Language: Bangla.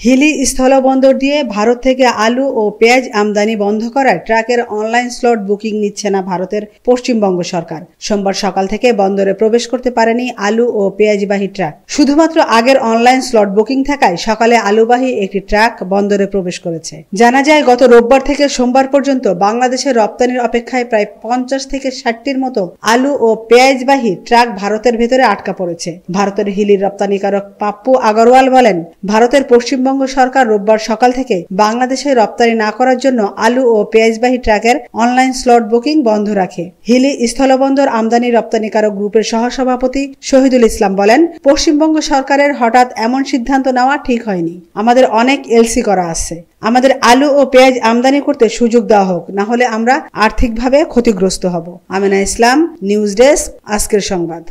হিলি স্থলবন্দর দিয়ে ভারত থেকে আলু ও পেঁয়াজ আমদানি বন্ধ করায় ট্রাকের অনলাইন স্লট বুকিং নিচ্ছে না ভারতের পশ্চিমবঙ্গ সরকার। সোমবার সকাল থেকে বন্দরে প্রবেশ করতে পারেনি আলু ও পেঁয়াজবাহী ট্রাক। শুধুমাত্র আগের অনলাইন স্লট বুকিং থাকায় সকালে আলুবাহী একটি ট্রাক বন্দরে প্রবেশ করেছে। জানা যায়, গত রোববার থেকে সোমবার পর্যন্ত বাংলাদেশের রপ্তানির অপেক্ষায় প্রায় 50 থেকে 60টির মতো আলু ও পেঁয়াজবাহী ট্রাক ভারতের ভেতরে আটকা পড়েছে। ভারতের হিলির রপ্তানিকারক পাপ্পু আগরওয়াল বলেন, ভারতের পশ্চিমবঙ্গ সরকার রোববার সকাল থেকে বাংলাদেশে রপ্তানি না করার জন্য আলু ও পেঁয়াজবাহী ট্রাকের অনলাইন স্লট বুকিং বন্ধ রাখে। হিলি স্থলবন্দর আমদানি রপ্তানিকারক গ্রুপের সহসভাপতি শহীদুল ইসলাম বলেন, পশ্চিমবঙ্গ সরকারের হঠাৎ এমন সিদ্ধান্ত নেওয়া ঠিক হয়নি। আমাদের অনেক এলসি করা আছে। আমাদের আলু ও পেঁয়াজ আমদানি করতে সুযোগ দেওয়া হোক, না হলে আমরা আর্থিকভাবে ক্ষতিগ্রস্ত হব। আমিনা ইসলাম, নিউজ ডেস্ক, আজকের সংবাদ।